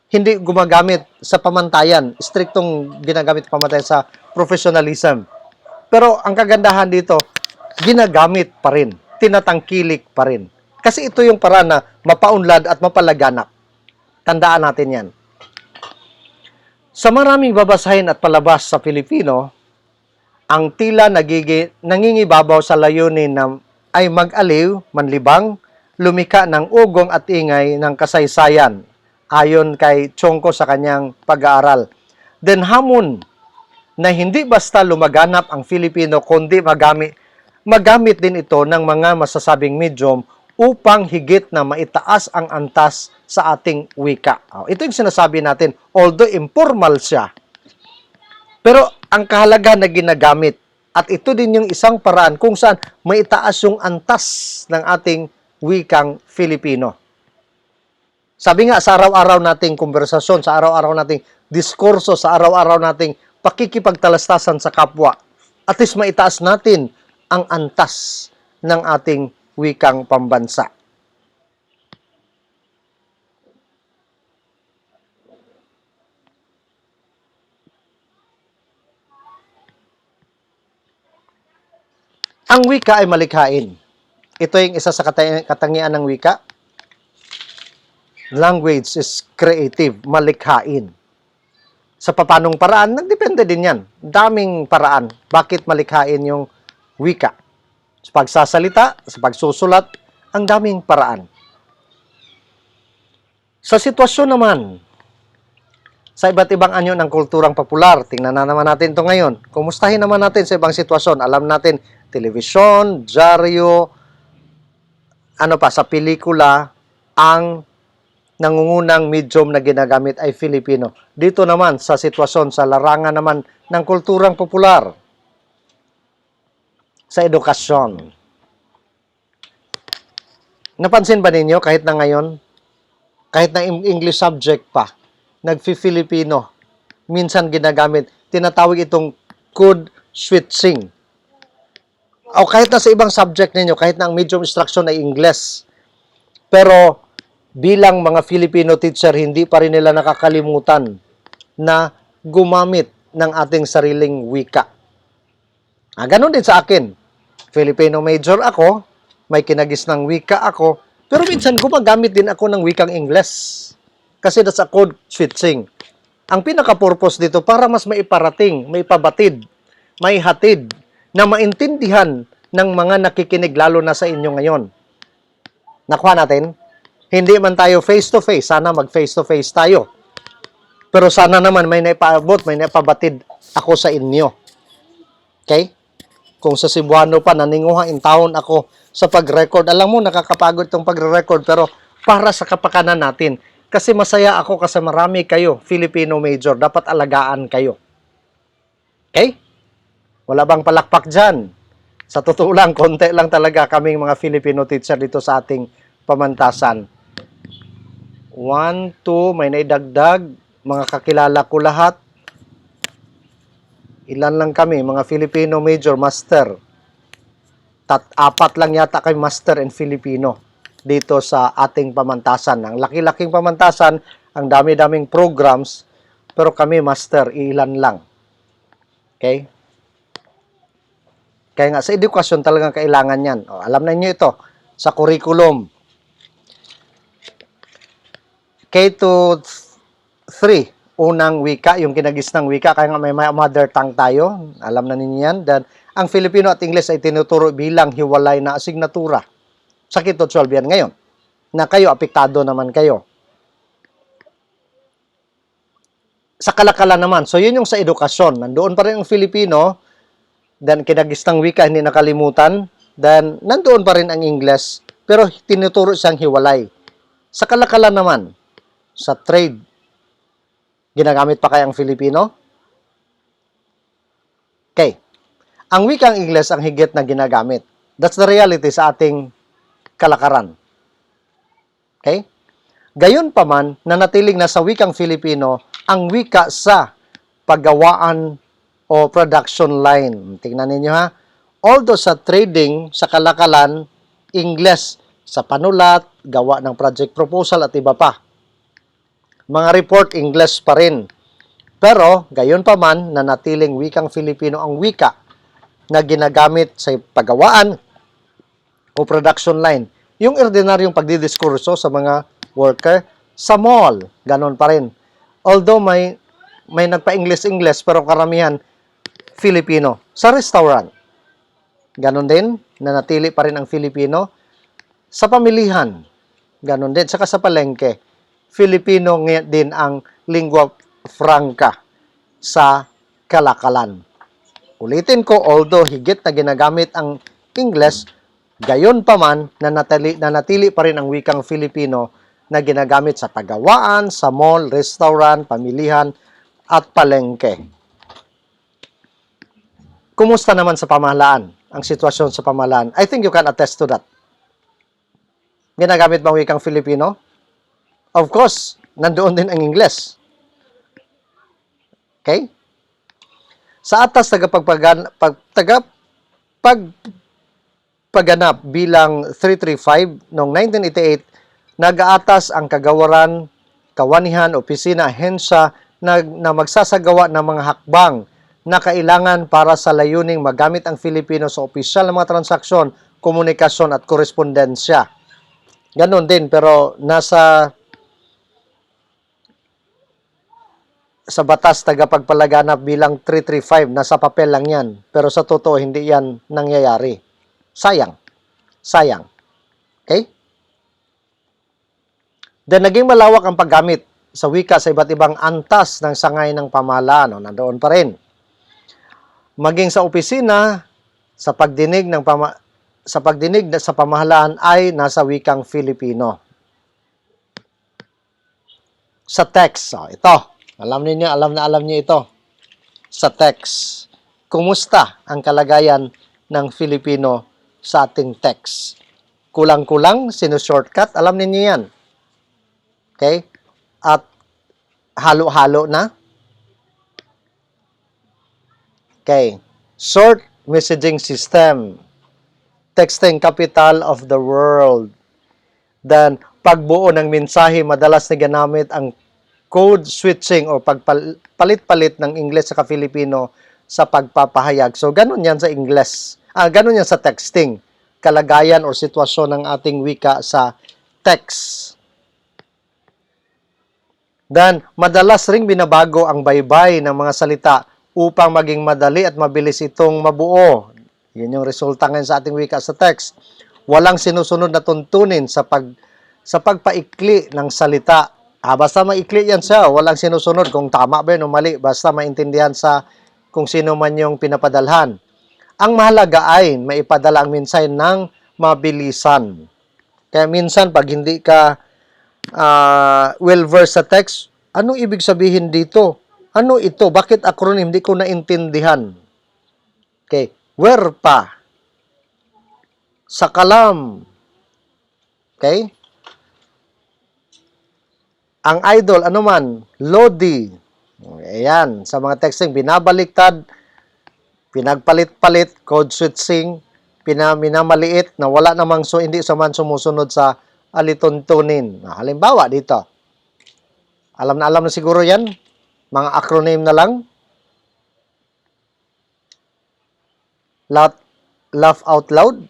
Hindi gumagamit sa pamantayan. Striktong ginagamit pamantayan sa professionalism. Pero ang kagandahan dito, ginagamit pa rin. Tinatangkilik pa rin. Kasi ito yung paraan na mapaunlad at mapalaganap. Tandaan natin yan. Sa maraming babasahin at palabas sa Pilipino, ang tila nangingibabaw sa layunin na ay mag-aliw, manlibang, lumika ng ugong at ingay ng kasaysayan, ayon kay Chongko sa kanyang pag-aaral. Then hamon na hindi basta lumaganap ang Filipino, kundi magamit din ito ng mga masasabing medium upang higit na maitaas ang antas sa ating wika. Ito yung sinasabi natin, although informal siya, pero ang kahalaga na ginagamit At ito din yung isang paraan kung saan maitaas yung antas ng ating wikang Filipino. Sabi nga sa araw-araw nating konversasyon, sa araw-araw nating diskurso, sa araw-araw nating pakikipagtalastasan sa kapwa, at least maitaas natin ang antas ng ating wikang pambansa. Ang wika ay malikhain. Ito yung isa sa katangian ng wika. Language is creative, malikhain. Sa papanong paraan, nagdepende din yan. Daming paraan. Bakit malikhain yung wika? Sa pagsasalita, sa pagsusulat, ang daming paraan. Sa sitwasyon naman, sa iba't ibang anyo ng kulturang popular, tingnan na naman natin ito ngayon. Kumustahin naman natin sa ibang sitwasyon. Alam natin, telebisyon, dyaryo, sa pelikula, ang nangungunang medium na ginagamit ay Filipino. Dito naman, sa sitwasyon, sa larangan naman ng kulturang popular, sa edukasyon. Napansin ba ninyo, kahit na ngayon, kahit na English subject pa, nagfi-Filipino, minsan ginagamit, tinatawag itong code switching. O kahit na sa ibang subject ninyo, kahit na ang medium instruction ay English, pero bilang mga Filipino teacher, hindi pa rin nila nakakalimutan na gumamit ng ating sariling wika. Ganun din sa akin. Filipino major ako, may kinagis ng wika ako, pero minsan gumagamit din ako ng wikang English. Kasi that's a code switching. Ang pinaka-purpose dito, para mas maiparating, maipabatid, maihatid, na maintindihan ng mga nakikinig lalo na sa inyo ngayon. Nakuha natin? Hindi man tayo face-to-face. Sana mag-face-to-face tayo. Pero sana naman may naipaabot, may naipabatid ako sa inyo. Okay? Kung sa Cebuano pa, naninguha in town ako sa pag-record. Alam mo, nakakapagod itong pag-record, pero para sa kapakanan natin. Kasi masaya ako kasi marami kayo, Filipino major. Dapat alagaan kayo. Okay? Wala bang palakpak dyan? Sa totoo lang, konti lang talaga kaming mga Filipino teacher dito sa ating pamantasan. 1, 2, may naidagdag. Mga kakilala ko lahat. Ilan lang kami, mga Filipino major, master. 4 lang yata kay master and Filipino dito sa ating pamantasan. Ang laki-laking pamantasan, ang dami-daming programs, pero kami master, ilan lang. Okay? Kaya nga, sa edukasyon talagang kailangan yan. Alam na niyo ito, sa curriculum. K-3, unang wika, yung kinagis ng wika, kaya nga may mother tongue tayo. Alam na ninyo yan. Dan, ang Filipino at English ay tinuturo bilang hiwalay na asignatura. Sa K-12 yan ngayon. Na kayo, apektado naman kayo. Sa kalakalan naman, so yun yung sa edukasyon. Nandoon pa rin ang Filipino, then kinagis ng wika, hindi nakalimutan. Then, nandoon pa rin ang English, pero tinuturo siyang hiwalay. Sa kalakalan naman, sa trade, ginagamit pa kaya ang Filipino? Okay. Ang wikang English ang higit na ginagamit. That's the reality sa ating kalakaran. Okay? Gayon pa man, nanatiling na sa wikang Filipino, ang wika sa paggawaan o production line. Tingnan ninyo ha. Although sa trading, sa kalakalan, English sa panulat, gawa ng project proposal at iba pa. Mga report, English pa rin. Pero, gayon pa man, nanatiling wikang Filipino ang wika na ginagamit sa paggawaan o production line. Yung ordinaryong pagdidiskurso sa mga worker, sa mall, ganon pa rin. Although may nagpa-English, pero karamihan Filipino. Sa restaurant, ganon din, nanatili pa rin ang Filipino. Sa pamilihan, ganon din. Saka sa palengke, Filipino din ang lingua franca sa kalakalan. Ulitin ko, although higit na ginagamit ang English, gayon pa man, nanatili pa rin ang wikang Filipino na ginagamit sa paggawaan, sa mall, restaurant, pamilihan, at palengke. Kumusta naman sa pamahalaan? Ang sitwasyon sa pamahalaan? I think you can attest to that. Ginagamit ba ang wikang Filipino? Of course, nandoon din ang Ingles. Okay? Sa atas tagapagganap bilang 335 noong 1988, nag-aatas ang kagawaran, kawanihan, opisina, ahensya na magsasagawa ng mga hakbang na kailangan para sa layuning magamit ang Filipino sa opisyal na mga transaksyon, komunikasyon at korespondensya. Ganon din, pero sa batas tagapagpalaganap bilang 335, nasa papel lang yan. Pero sa totoo, hindi yan nangyayari. Sayang. Sayang. Okay? Then, naging malawak ang paggamit sa wika sa iba't ibang antas ng sangay ng pamahalaan. Nandoon pa rin. Maging sa opisina, sa pagdinig sa pamahalaan ay nasa wikang Filipino. Sa text, ito. Alam niyo ito. Sa text. Kumusta ang kalagayan ng Filipino sa ating text? Kulang-kulang, sinushortcut, alam niyo yan. Okay? At halo-halo na. Okay. Short messaging system. Texting capital of the world. Then, pagbuo ng mensahe, madalas na ginamit ang code switching o pagpalit-palit ng Ingles sa Filipino sa pagpapahayag. So, ganun yan sa Ingles. Ganun yan sa texting. Kalagayan o sitwasyon ng ating wika sa text. Then, madalas ring binabago ang baybay ng mga salita upang maging madali at mabilis itong mabuo. Yun yung resulta ngayon sa ating wika sa text. Walang sinusunod na tuntunin sa pagpaikli ng salita. Basta maikli yan siya, walang sinusunod kung tama ba yun o mali, basta maintindihan sa kung sino man yung pinapadalhan. Ang mahalaga ay maipadala ang mensahe ng mabilisan. Kaya minsan, pag hindi ka well-versed sa text, anong ibig sabihin dito? Ano ito? Bakit acronym? Hindi ko naintindihan. Okay. Where pa? Sakalam. Okay? Ang idol, ano man? Lodi. Ayan. Sa mga texting, binabaliktad, pinagpalit-palit, code switching, minamaliit na wala namang hindi sa man sumusunod sa alituntunin. Halimbawa dito. Alam na siguro yan. Mga acronym na lang. Laugh out loud.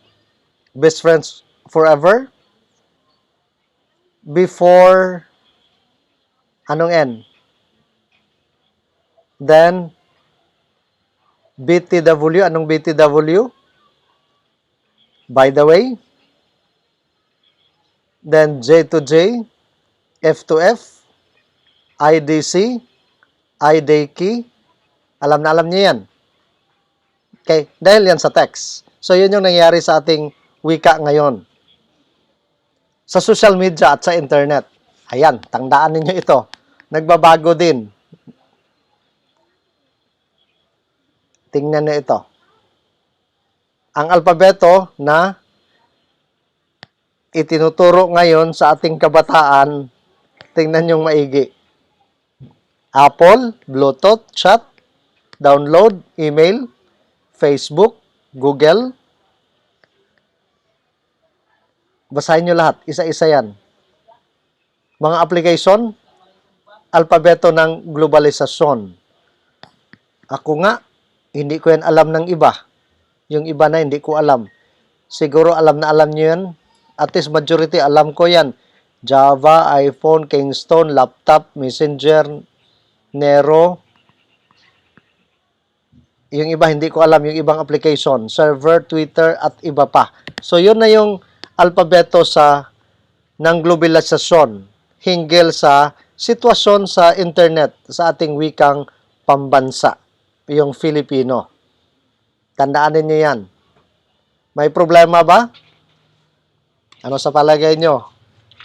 Best friends forever. Before, anong N? Then, BTW. Anong BTW? By the way. Then, J to J. F to F. IDC. IDK. Alam niyo yan. Okay? Dahil yan sa text. So, yun yung nangyari sa ating wika ngayon. Sa social media at sa internet. Ayan, tandaan ninyo ito. Nagbabago din. Tingnan niyo ito. Ang alpabeto na itinuturo ngayon sa ating kabataan, tingnan yung maigi. Apple, Bluetooth, chat, download, email, Facebook, Google. Basahin nyo lahat. Isa-isa yan. Mga application, alpabeto ng globalisasyon. Ako nga, hindi ko yan alam ng iba. Yung iba na hindi ko alam. Siguro alam nyo yan. At least majority alam ko yan. Java, iPhone, Kingston, laptop, Messenger, Nero. Yung iba hindi ko alam, yung ibang application, server, Twitter, at iba pa. So, yun na yung alpabeto ng globalisasyon hinggil sa sitwasyon sa internet sa ating wikang pambansa, yung Filipino. Tandaan niyo yan. May problema ba? Ano sa palagay nyo?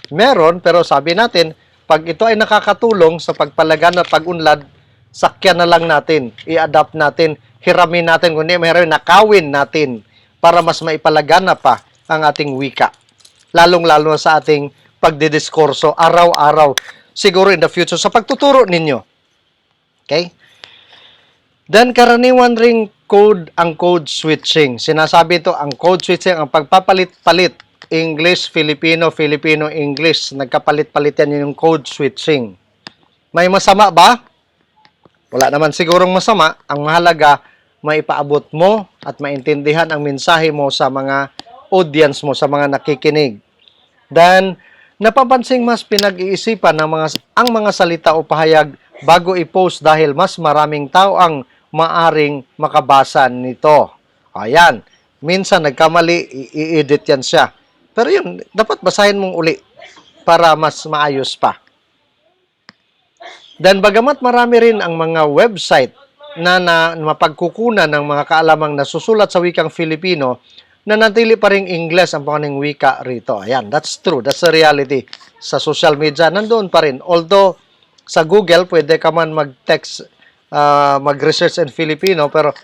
Meron, pero sabi natin, pag ito ay nakakatulong sa pagpalagan at pag-unlad, sakyan na lang natin, i-adapt natin, hiramin natin, kundi mayroon nakawin natin para mas maipalagana pa ang ating wika. Lalong-lalo sa ating pagdidiskurso araw-araw, siguro in the future, sa pagtuturo ninyo. Okay? Then, karaniwan ring ang code switching. Sinasabi ito, ang code switching, ang pagpapalit-palit, English, Filipino, Filipino, English, nagkapalit-palit yan yung code switching. May masama ba? Wala naman sigurong masama. Ang mahalaga, maipaabot mo at maintindihan ang mensahe mo sa mga audience mo, sa mga nakikinig. Then, napapansing mas pinag-iisipan ang mga salita o pahayag bago i-post dahil mas maraming tao ang maaring makabasa nito. Ayan. Minsan nagkamali, i-edit yan siya. Pero yun, dapat basahin mong uli para mas maayos pa. Then, bagamat marami rin ang mga website na mapagkukunan ng mga kaalamang nasusulat sa wikang Filipino, nanatili pa rin English ang panganing wika rito. Ayan, that's true. That's the reality. Sa social media, nandoon pa rin. Although, sa Google, pwede ka man mag-text, mag-research in Filipino, pero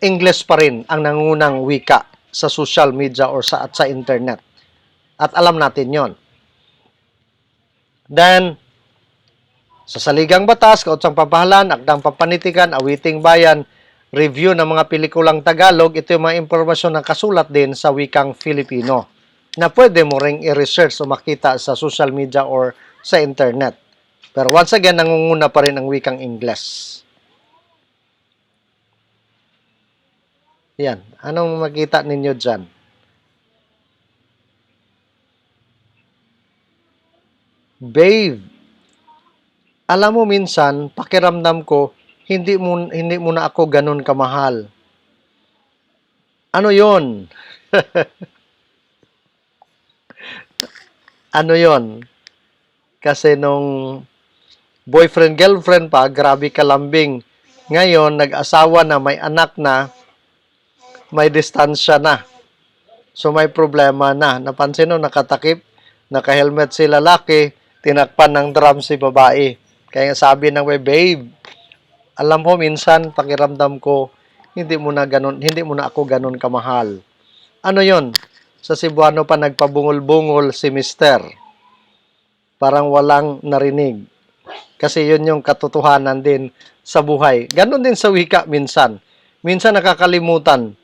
English pa rin ang nangunang wika sa social media or sa internet. At alam natin yon. Then, sa saligang batas, kautsang papahalan, akdang papanitikan, awiting bayan, review ng mga pelikulang Tagalog, ito yung mga impormasyon na kasulat din sa wikang Filipino na pwede mo ring i-research o makita sa social media or sa internet. Pero once again, nangunguna pa rin ang wikang Ingles. Yan. Anong makita ninyo dyan? Babe, alam mo minsan, pakiramdam ko, hindi mo na ako ganun kamahal. Ano yon? Ano yon? Kasi nung boyfriend, girlfriend pa, grabe kalambing. Ngayon, nag-asawa na, may anak na, may distansya na. So, may problema na. Napansin mo, nakatakip, naka-helmet si lalaki, tinakpan ng drum si babae. Kaya sabi ng babe, alam mo minsan pakiramdam ko hindi mo na ako ganun kamahal. Ano 'yon? Sa Cebuano pa nagpabungol-bungol si Mister. Parang walang narinig. Kasi 'yun yung katotohanan din sa buhay. Ganon din sa wika minsan. Minsan nakakalimutan.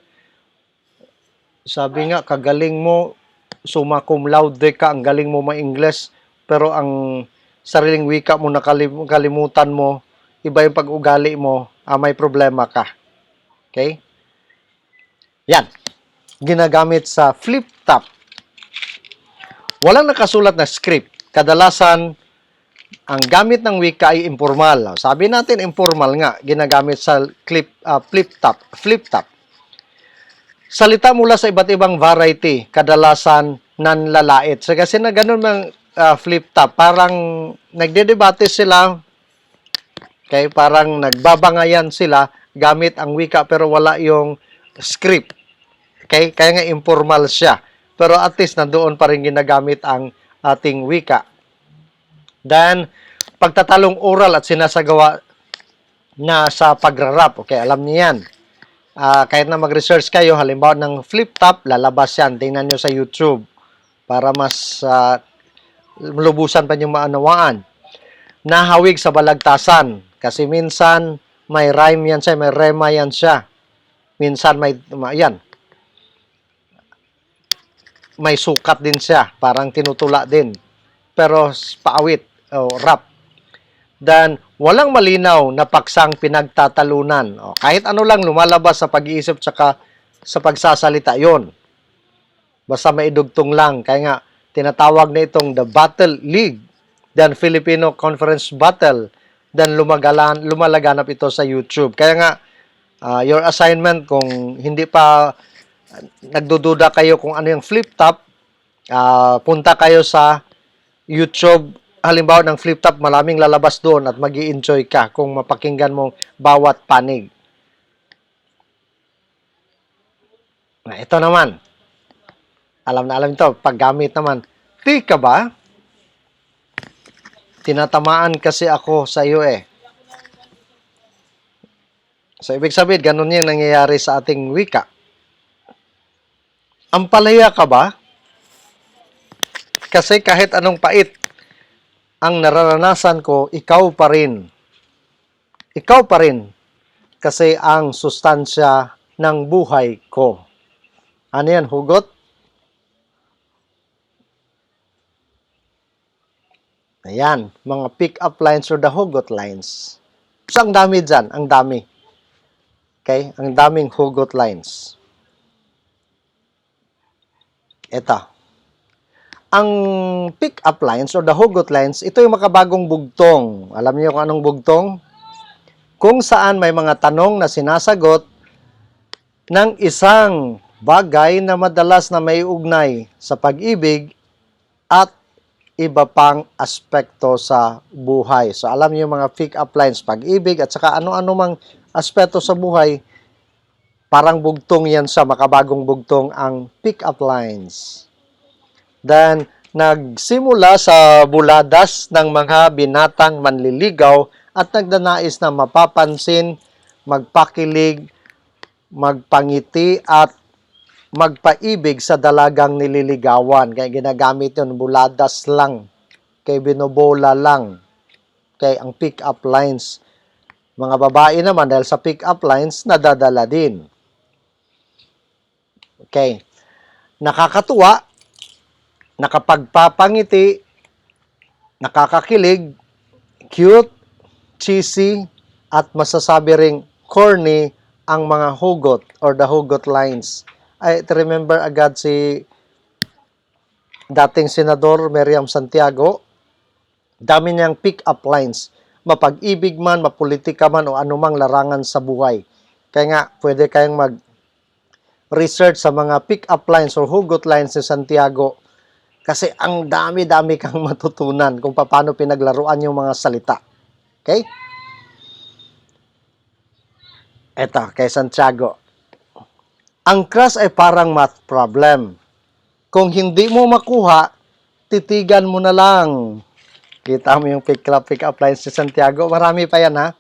Sabi nga, kagaling mo, summa cum laude ka, ang galing mo ma-Ingles, pero ang sariling wika mo nakalimutan mo, iba yung pag-ugali mo, may problema ka. Okay? Yan. Ginagamit sa flip top. Walang nakasulat na script. Kadalasan, ang gamit ng wika ay informal. Sabi natin informal nga, ginagamit sa flip top. Salita mula sa iba't ibang variety, kadalasan nanlalait. So, kasi na ganun mang flip top, parang nagdedebate sila, okay, parang nagbabangayan sila gamit ang wika pero wala yung script. Okay, kaya nga informal siya. Pero at least nandoon pa rin ginagamit ang ating wika. Then, pagtatalong oral at sinasagawa na sa pagrarap. Okay, alam niyo yan. Kahit na mag-research kayo, halimbawa ng flip top, lalabas yan. Tingnan nyo sa YouTube para mas lubusan pa yung maunawaan. Nahawig sa balagtasan. Kasi minsan, may rhyme yan siya, may rema yan siya. Minsan, may sukat din siya. Parang tinutula din. Pero, paawit o rap. Then, walang malinaw na paksang pinagtatalunan. Kahit ano lang lumalabas sa pag-iisip tsaka sa pagsasalita yon. Basta maidugtong lang. Kaya nga, tinatawag na itong the Battle League, then Filipino Conference Battle, then lumalaganap ito sa YouTube. Kaya nga, your assignment, kung hindi pa nagdududa kayo kung ano yung flip top, punta kayo sa YouTube, halimbawa ng flip top, maraming lalabas doon at mag-i-enjoy ka kung mapakinggan mo bawat panig. Ito naman. Alam na alam ito, paggamit naman. Tika ba? Tinatamaan kasi ako sa iyo eh. So, ibig sabihin, ganun yung nangyayari sa ating wika. Ampalaya ka ba? Kasi kahit anong pait ang nararanasan ko, ikaw pa rin. Ikaw pa rin. Kasi ang sustansya ng buhay ko. Ano yan, hugot? Ayan, mga pick-up lines or the hugot lines. So, ang dami dyan, ang dami. Okay? Ang daming hugot lines. Ito. Ang pick-up lines or the hugot lines, ito yung makabagong bugtong. Alam niyo kung anong bugtong? Kung saan may mga tanong na sinasagot ng isang bagay na madalas na may ugnay sa pag-ibig at iba pang aspekto sa buhay. So, alam niyo yung mga pick-up lines, pag-ibig at saka ano-ano mang aspeto sa buhay, parang bugtong yan sa makabagong bugtong ang pick-up lines. Then, nagsimula sa buladas ng mga binatang manliligaw at nagdanais na mapapansin, magpakilig, magpangiti at magpaibig sa dalagang nililigawan. Kaya ginagamit yun, buladas lang. Kaya binobola lang. Kaya ang pick-up lines. Mga babae naman, dahil sa pick-up lines, nadadala din. Okay. Nakakatuwa, nakapagpapangiti, nakakakilig, cute, cheesy, at masasabi ring corny ang mga hugot or the hugot lines. I remember agad si dating Senador Miriam Santiago, dami niyang pick-up lines. Mapag-ibig man, mapolitika man, o anumang larangan sa buhay. Kaya nga, pwede kayong mag-research sa mga pick-up lines or hugot lines ni Santiago kasi ang dami-dami kang matutunan kung paano pinaglaruan yung mga salita. Okay? Eto, kay Santiago. Ang crush ay parang math problem. Kung hindi mo makuha, titigan mo na lang. Kita mo yung pick-up lines ni Santiago. Marami pa yan, ha?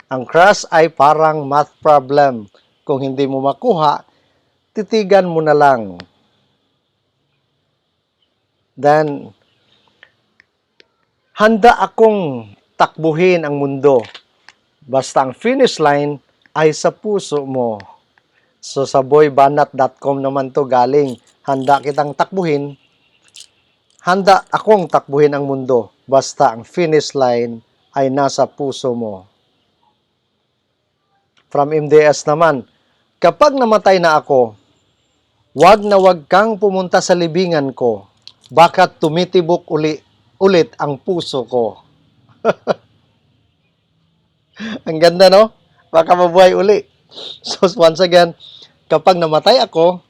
Ang crush ay parang math problem. Kung hindi mo makuha, titigan mo na lang. Then, handa akong takbuhin ang mundo. Basta ang finish line ay sa puso mo. So, sa boybanat.com naman to galing. Handa kitang takbuhin. Handa akong takbuhin ang mundo. Basta ang finish line ay nasa puso mo. From MDS naman, kapag namatay na ako, wag na wag kang pumunta sa libingan ko. Baka tumitibok ulit ang puso ko. Ang ganda, no? Baka mabuhay uli. So, once again, kapag namatay ako,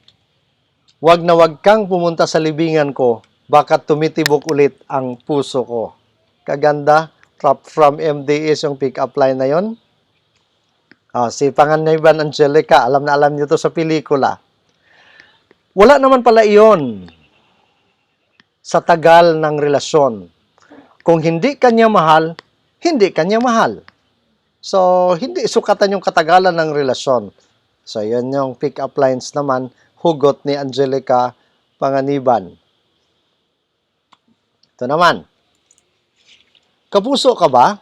wag na wag kang pumunta sa libingan ko. Baka tumitibok ulit ang puso ko. Kaganda. From MDS yung pick-up line na yon. Si Panganiban Angelica, alam na alam niyo to sa pelikula. Wala naman pala iyon sa tagal ng relasyon. Kung hindi kanya mahal, hindi kanya mahal. So, hindi sukatan yung katagalan ng relasyon. So, yun yung pick-up lines naman, hugot ni Angelica Panganiban. Ito naman. Kapuso ka ba?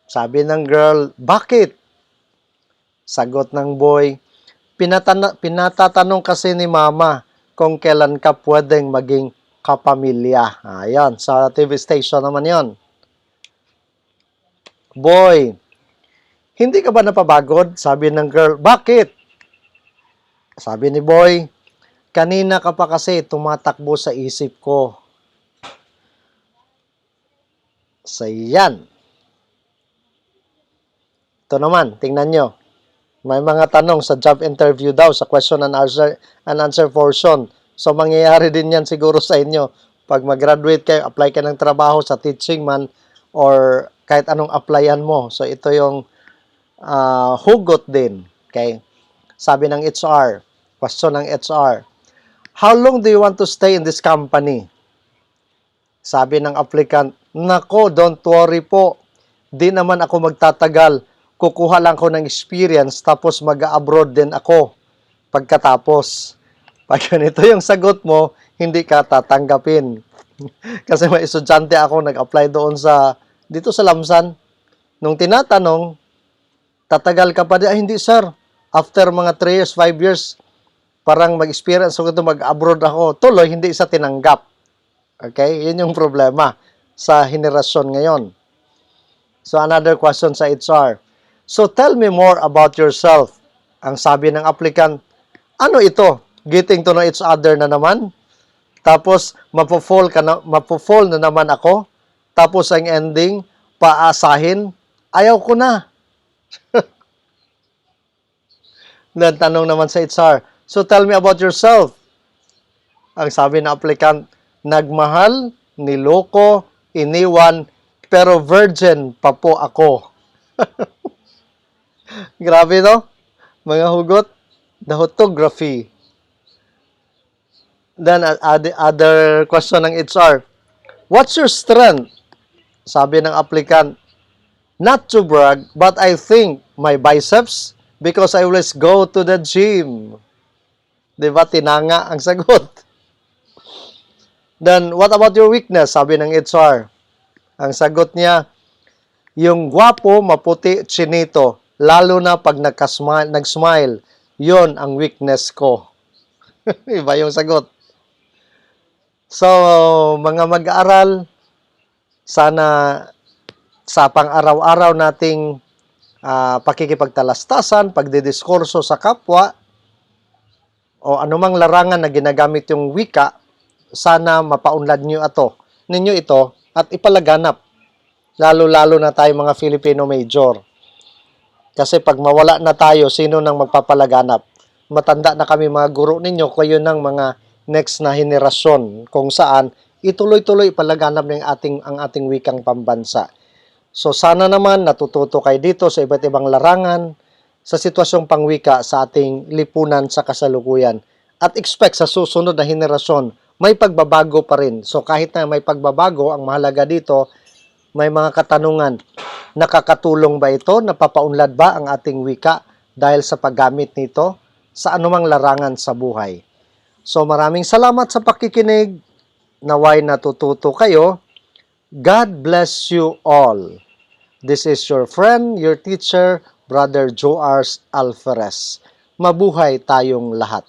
Sabi ng girl, bakit? Sagot ng boy, pinatatanong kasi ni mama kung kailan ka pwedeng maging kapamilya. Ayan, sa TV station naman yon. Boy, hindi ka ba napabagod? Sabi ng girl, bakit? Sabi ni boy, kanina ka pa kasi tumatakbo sa isip ko. So, yan. Ito naman, tingnan nyo. May mga tanong sa job interview daw, sa question and answer portion. So, mangyayari din yan siguro sa inyo. Pag mag-graduate kayo, apply ka ng trabaho sa teaching man or kahit anong applyan mo. So, ito yung hugot din. Okay? Sabi ng HR, question ng HR, how long do you want to stay in this company? Sabi ng applicant, nako, don't worry po. Di naman ako magtatagal. kukuha lang ko ng experience tapos mag-abroad din ako pagkatapos. Pag ganito yung sagot mo, hindi ka tatanggapin. Kasi may estudyante ako nag-apply doon dito sa Lamsan. Nung tinatanong, tatagal ka pa din? Ay, hindi sir. After mga 3 years, 5 years, parang mag-experience ako ito, mag-abroad ako. Tuloy, hindi isa tinanggap. Okay? Yun yung problema sa henerasyon ngayon. So, another question sa HR. So, tell me more about yourself. Ang sabi ng applicant, ano ito? Getting to know each other na naman? Tapos, mapofall na naman ako? Tapos, ang ending, paasahin? Ayaw ko na. Then, tanong naman sa HR, so tell me about yourself. Ang sabi ng applicant, nagmahal, niloko, iniwan, pero virgin pa po ako. Grabe no? Mga hugot. The photography. Then, other question ng HR. What's your strength? Sabi ng applicant, not to brag, but I think my biceps because I always go to the gym. Diba? Tinanga ang sagot. Then, what about your weakness? Sabi ng HR. Ang sagot niya, yung gwapo, maputi, chinito. Lalo na pag nag-smile. Yon ang weakness ko. Iba yung sagot. So, mga mag-aaral, sana sa pang-araw-araw nating pakikipagtalastasan, pagdidiskurso sa kapwa, o anumang larangan na ginagamit yung wika, sana mapaunlad ninyo ito at ipalaganap. Lalo-lalo na tayo mga Filipino major. Kasi pag mawala na tayo, sino nang magpapalaganap? Matanda na kami mga guro ninyo, kayo ng mga next na henerasyon kung saan ituloy-tuloy ipalaganap ng ang ating wikang pambansa. So sana naman natututo kayo dito sa iba't ibang larangan sa sitwasyong pangwika sa ating lipunan sa kasalukuyan. At expect sa susunod na henerasyon, may pagbabago pa rin. So kahit na may pagbabago, ang mahalaga dito, may mga katanungan. Nakakatulong ba ito? Napapaunlad ba ang ating wika dahil sa paggamit nito sa anumang larangan sa buhay? So maraming salamat sa pakikinig. Naway natututo kayo. God bless you all. This is your friend, your teacher, Brother Joars Alferez. Mabuhay tayong lahat.